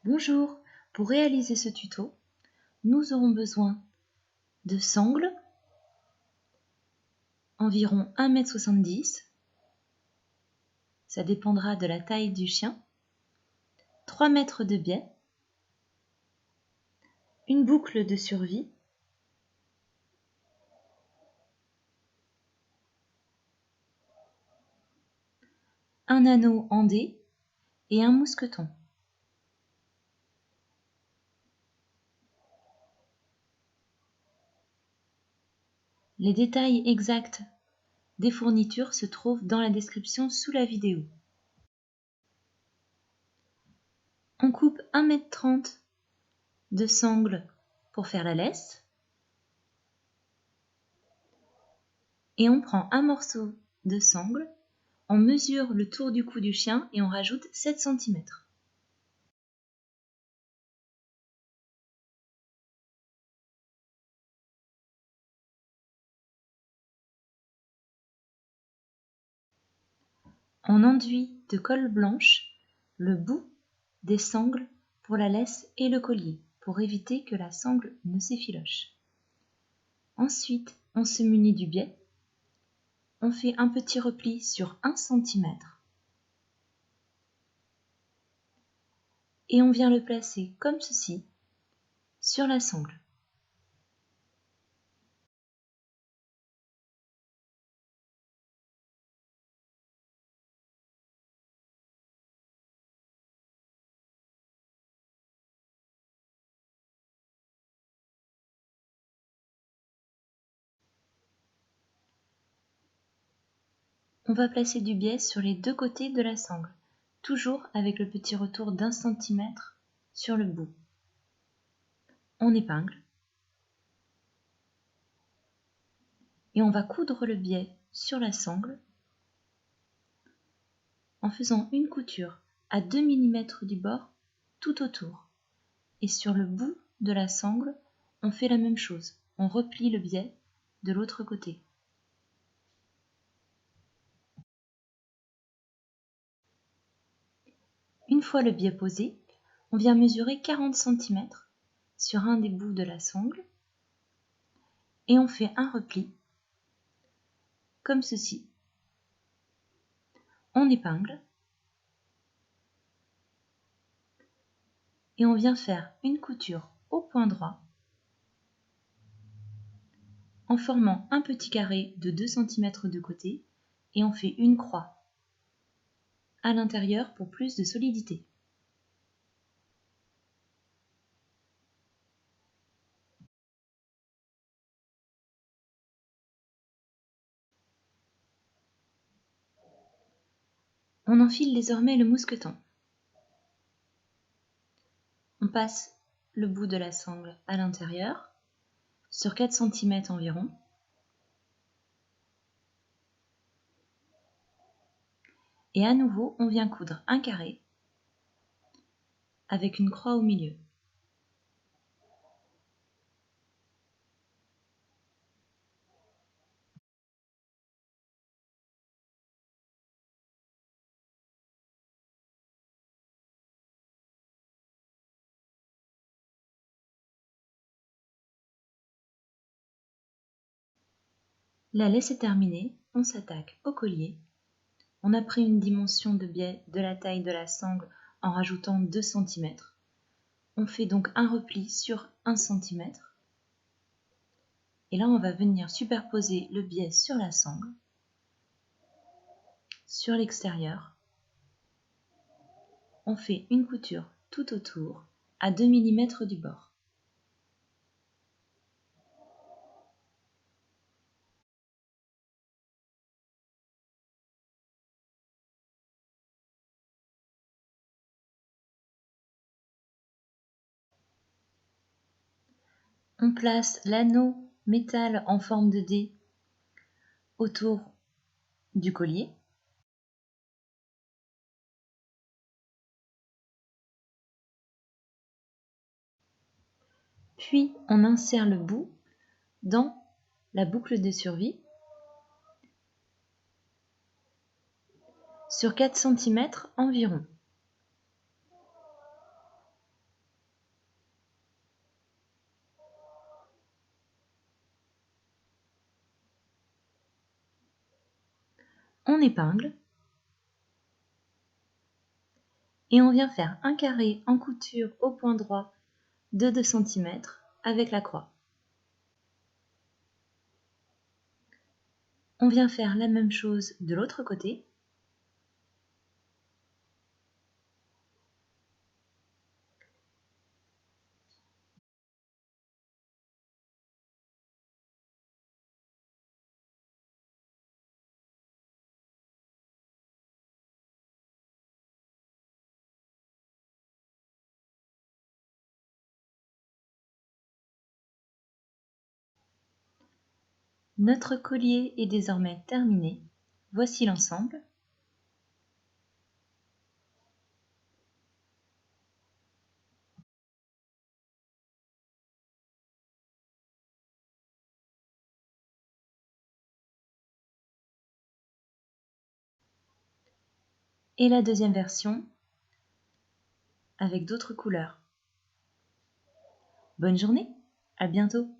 Bonjour, pour réaliser ce tuto, nous aurons besoin de sangles, environ 1,70 m, ça dépendra de la taille du chien, 3 mètres de biais, une boucle de survie, un anneau en dés et un mousqueton. Les détails exacts des fournitures se trouvent dans la description sous la vidéo. On coupe 1,30 m de sangle pour faire la laisse et on prend un morceau de sangle, on mesure le tour du cou du chien et on rajoute 7 cm. On enduit de colle blanche le bout des sangles pour la laisse et le collier, pour éviter que la sangle ne s'effiloche. Ensuite, on se munit du biais. On fait un petit repli sur 1 cm et on vient le placer comme ceci sur la sangle. On va placer du biais sur les deux côtés de la sangle, toujours avec le petit retour d'1 cm sur le bout. On épingle et on va coudre le biais sur la sangle en faisant une couture à 2 mm du bord tout autour. Et sur le bout de la sangle, on fait la même chose. On replie le biais de l'autre côté. Une fois le biais posé, on vient mesurer 40 cm sur un des bouts de la sangle et on fait un repli comme ceci. On épingle et on vient faire une couture au point droit en formant un petit carré de 2 cm de côté et on fait une croix à l'intérieur pour plus de solidité. On enfile désormais le mousqueton. On passe le bout de la sangle à l'intérieur, sur 4 cm environ. Et à nouveau, on vient coudre un carré avec une croix au milieu. La laisse est terminée, on s'attaque au collier. On a pris une dimension de biais de la taille de la sangle en rajoutant 2 cm. On fait donc un repli sur 1 cm. Et là, on va venir superposer le biais sur la sangle, sur l'extérieur. On fait une couture tout autour à 2 mm du bord. On place l'anneau métal en forme de dé autour du collier. Puis on insère le bout dans la boucle de survie sur 4 cm environ. on épingle et on vient faire un carré en couture au point droit de 2 cm avec la croix. On vient faire la même chose de l'autre côté. Notre collier est désormais terminé. Voici l'ensemble. Et la deuxième version avec d'autres couleurs. Bonne journée, à bientôt!